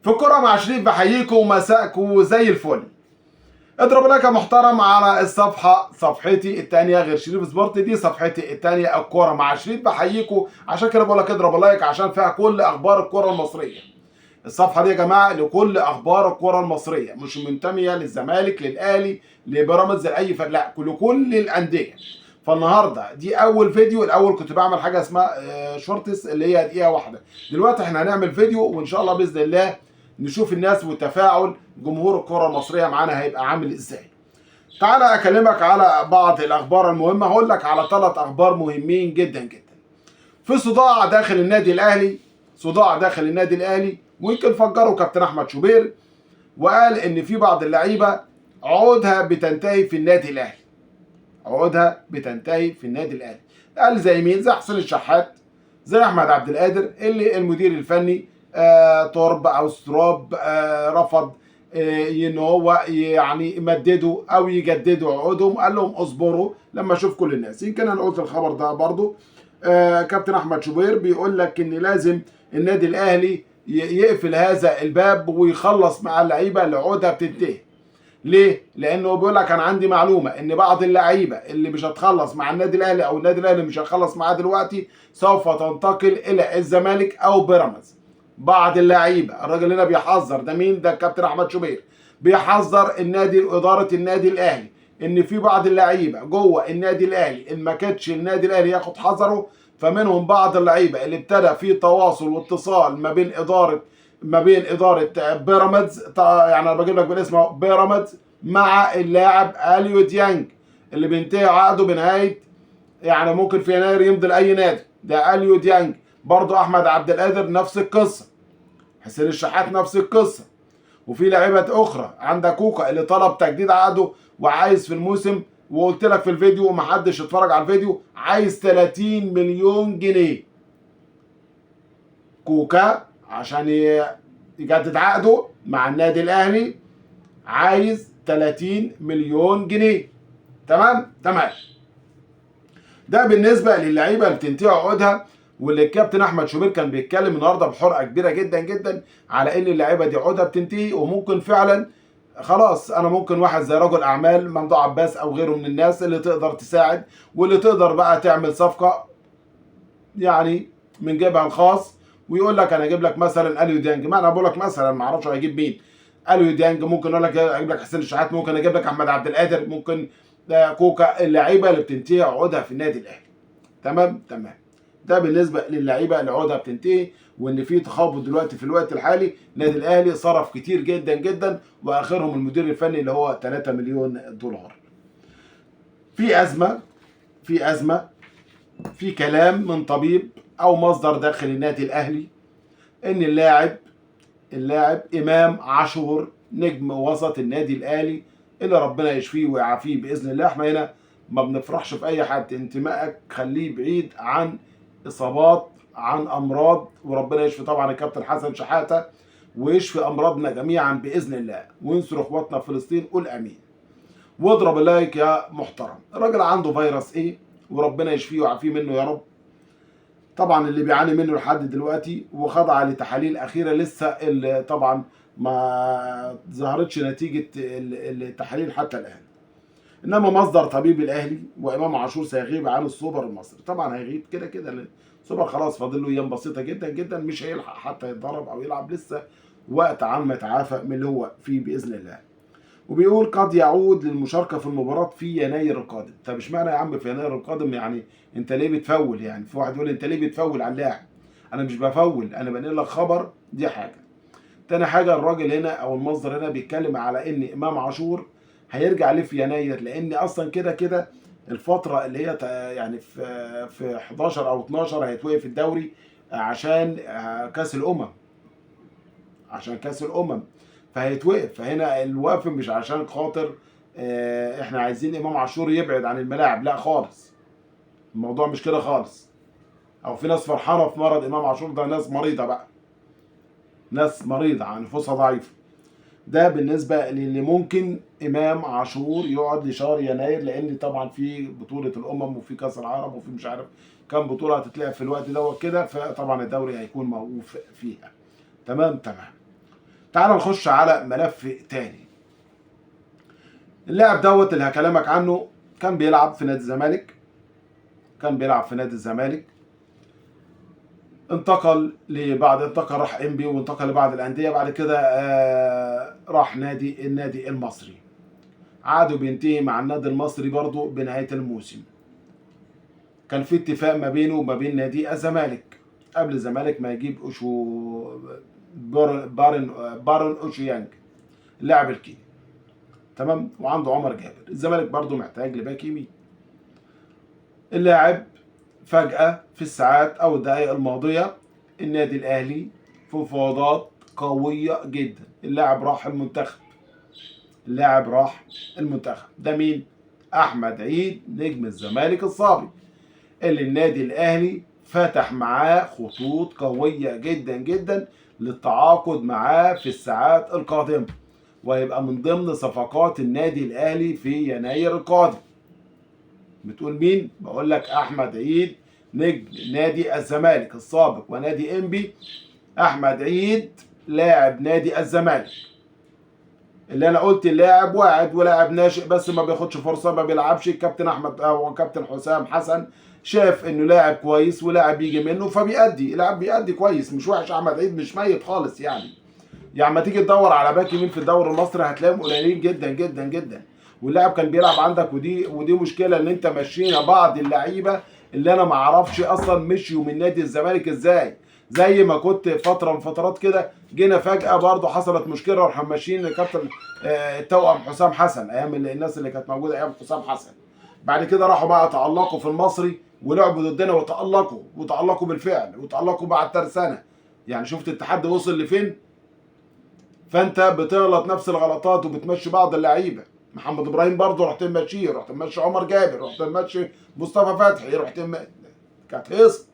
في الكرة مع شريف بحييكم ومساءكم زي الفل. اضرب لايك يا محترم على الصفحة، صفحتي التانية غير شريف سبورت، دي صفحتي التانية الكرة مع شريف بحييكم. عشان كده بقول لك اضرب لايك عشان فيها كل اخبار الكرة المصرية. الصفحة دي يا جماعة لكل اخبار الكرة المصرية، مش منتمية للزمالك للاهلي لبيراميدز لاي فريق، لا لكل الاندية. فالنهارده دي اول فيديو. الاول كنت بعمل حاجه اسمها شورتس اللي هي دقيقه واحده. دلوقتي احنا هنعمل فيديو وان شاء الله باذن الله نشوف الناس وتفاعل جمهور الكره المصريه معانا هيبقى عامل ازاي. تعالى اكلمك على بعض الاخبار المهمه. هقول لك على 3 اخبار مهمين جدا جدا. في صداع داخل النادي الاهلي، صداع داخل النادي الاهلي، ويمكن فجره كابتن احمد شوبير وقال ان في بعض اللعيبه عقودها بتنتهي في النادي الاهلي. عقودها بتنتهي في النادي الاهلي. قال زي مين؟ زي حسين الشحات، زي احمد عبد القادر اللي المدير الفني ترب او ستروب رفض ان هو يعني يمددوا او يجددوا عقودهم. قال لهم اصبروا لما اشوف كل الناس. يمكن انا قلت الخبر ده برضو. كابتن احمد شوبير بيقول لك ان لازم النادي الاهلي يقفل هذا الباب ويخلص مع اللعيبه اللي عقودها بتنتهي. ليه؟ لانه بيقول لك انا عندي معلومه ان بعض اللعيبه اللي مش هتخلص مع النادي الاهلي او النادي الاهلي مش هيخلص معاه دلوقتي سوف تنتقل الى الزمالك او بيراميدز. بعض اللعيبه، الراجل هنا بيحذر. ده مين؟ ده الكابتن احمد شوبير بيحذر النادي، اداره النادي الاهلي، ان في بعض اللعيبه جوه النادي الاهلي ان ما كانش النادي الاهلي ياخد حذره. فمنهم بعض اللعيبه اللي ابتدى في تواصل واتصال ما بين اداره بيراميدز، يعني انا بجيب لك بالاسم بيراميدز، مع اللاعب اليو ديانج اللي بينتهي عقده بنهايه، يعني ممكن في يناير يمضي لاي نادي. ده اليو ديانج. برضه احمد عبد القادر نفس القصه، حسين الشحات نفس القصه، وفي لعيبه اخرى. عندك كوكا اللي طلب تجديد عقده وعايز في الموسم، وقلت لك في الفيديو ومحدش اتفرج على الفيديو، عايز 30 مليون جنيه. كوكا عشان يجدد عقده مع النادي الاهلي عايز 30 مليون جنيه. تمام. ده بالنسبه للعيبه اللي بتنتهي عقودها، واللي الكابتن احمد شوبير كان بيتكلم النهارده بحرقه كبيره جدا جدا على ان اللعيبه دي عقودها بتنتهي وممكن فعلا خلاص. انا ممكن واحد زي رجل اعمال ممدوح عباس او غيره من الناس اللي تقدر تساعد واللي تقدر بقى تعمل صفقه يعني من جيبها الخاص، ويقول لك انا اجيب لك مثلا اليو ديانج. ما انا بقول لك مثلا، ما اعرفش هيجيب مين. اليو ديانج ممكن اقول لك اجيب لك حسين الشحات، ممكن اجيب لك احمد عبد القادر، ممكن كوكا. اللعيبه اللي بتنتهي عقودها في النادي الاهلي. تمام. ده بالنسبه للعيبه اللي عقودها بتنتهي، وان في تخبط دلوقتي في الوقت الحالي. النادي الاهلي صرف كتير جدا جدا، واخرهم المدير الفني اللي هو 3 مليون دولار. في ازمه في كلام من طبيب او مصدر داخل النادي الاهلي ان اللاعب امام عاشور نجم وسط النادي الاهلي اللي ربنا يشفيه ويعافيه باذن الله. احنا هنا ما بنفرحش في اي حد، انتمائك خليه بعيد عن اصابات، عن امراض، وربنا يشفي طبعا الكابتن حسن شحاته ويشفي امراضنا جميعا باذن الله، وينصر اخواتنا في فلسطين. قول امين واضرب اللايك يا محترم. الراجل عنده فيروس ايه وربنا يشفيه ويعافيه منه يا رب. طبعا اللي بيعاني منه لحد دلوقتي وخضع لتحاليل اخيره لسه اللي طبعا ما ظهرتش نتيجه التحاليل حتى الان. انما مصدر طبيب الاهلي وامام عاشور سيغيب عن السوبر المصري. طبعا هيغيب كده كده، السوبر خلاص فاضل له ايام بسيطه جدا جدا، مش هيلحق حتى يتدرب او يلعب لسه وقت عم يتعافى من اللي هو فيه باذن الله. وبيقول قد يعود للمشاركه في المباراه في يناير القادم. طب اشمعنى يا عم في يناير القادم؟ يعني انت ليه بتفول؟ يعني في واحد يقول انت ليه بتفول على اللاعب؟ انا مش بفول، انا بنقل لك خبر. دي حاجه. تاني حاجه، الراجل هنا او المصدر هنا بيتكلم على ان امام عاشور هيرجع ليه في يناير، لان اصلا كده كده الفتره اللي هي يعني في 11 او 12 هيتوقف الدوري عشان كاس الامم، فهيتوقف. فهنا الوقف مش عشان خاطر احنا عايزين امام عاشور يبعد عن الملاعب، لا خالص. الموضوع مش كده خالص. او في ناس فرحانه في مرض امام عاشور، ده ناس مريضه بقى، ناس مريضه عن نفوسها ضعيفه. ده بالنسبه للي ممكن امام عاشور يقعد لشهر يناير، لان طبعا في بطوله الامم وفي كاس العرب وفي مش عارف كام بطوله هتتلعب في الوقت دوت كده، فطبعا الدوري هيكون موقوف فيها. تمام. تعال نخش على ملف تاني. اللاعب دوت اللي هكلمك عنه كان بيلعب في نادي الزمالك، انتقل راح انبي وانتقل لبعض الانديه. بعد كده راح النادي المصري. عادوا بينتهي مع النادي المصري برضو بنهايه الموسم. كان في اتفاق ما بينه وما بين نادي الزمالك قبل الزمالك ما يجيب بارن اوشيانج اللاعب الكيني، تمام. وعنده عمر جابر. الزمالك برضو محتاج لباك يمين. اللاعب فجأة في الساعات أو الدقائق الماضية النادي الأهلي في مفاوضات قوية جدا. اللاعب راح المنتخب. ده مين؟ أحمد عيد نجم الزمالك السابق، اللي النادي الأهلي فتح معاه خطوط قوية جدا جدا للتعاقد معاه في الساعات القادمة، ويبقى من ضمن صفقات النادي الأهلي في يناير القادم. بتقول مين؟ بقول لك أحمد عيد نجم نادي الزمالك السابق ونادي انبي. أحمد عيد لاعب نادي الزمالك، اللي انا قلت اللاعب واعد ولاعب ناشئ بس ما بياخدش فرصه، ما بيلعبش. الكابتن احمد او كابتن حسام حسن شاف انه لاعب كويس ولاعب يجي منه فبيأدي. اللاعب بيأدي كويس، مش وحش. احمد عيد مش ميت خالص يعني ما تيجي تدور على باك يمين في الدوري المصري هتلاقيهم قليلين جدا جدا جدا. واللاعب كان بيلعب عندك، ودي مشكله ان انت ماشيين بعض اللعيبه اللي انا ما اعرفش اصلا مشيوا من نادي الزمالك ازاي. زي ما كنت فتره من فترات كده جينا فجاه برضه حصلت مشكله راح ماشيين الكابتن التوأم حسام حسن، ايام الناس اللي كانت موجوده ايام حسام حسن. بعد كده راحوا بقى تألقوا في المصري ولعبوا ضدنا وتألقوا بالفعل وتألقوا بعد ترسانه. يعني شفت التحدي وصل لفين؟ فانت بتغلط نفس الغلطات وبتمشي بعض اللعيبه. محمد ابراهيم برضه رحت ماشيه، رحت ماشي عمر جابر، رحت ماشي مصطفى فتحي، كانت هيصه.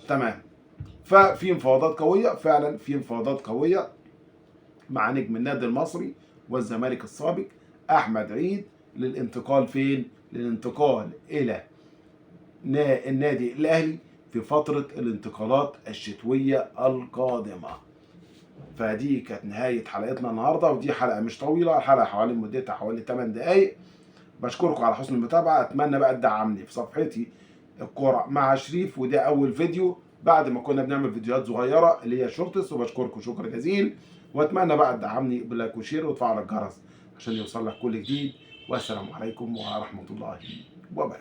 تمام. ففي مفاوضات قويه، فعلا في مفاوضات قويه مع نجم النادي المصري والزمالك السابق احمد عيد للانتقال فين؟ للانتقال الى النادي الاهلي في فتره الانتقالات الشتويه القادمه. فدي كانت نهايه حلقتنا النهارده، ودي حلقه مش طويله، حلقه حوالي مدتها حوالي 8 دقائق. بشكركم على حسن المتابعه. اتمنى بقى تدعمني في صفحتي الكوره مع شريف، وده اول فيديو بعد ما كنا بنعمل فيديوهات صغيره اللي هي شورتس. وبشكركم شكر جزيل، واتمنى بقى تدعمني بلايك وشير وتفعل الجرس عشان يوصل لك كل جديد. والسلام عليكم ورحمه الله وبركاته.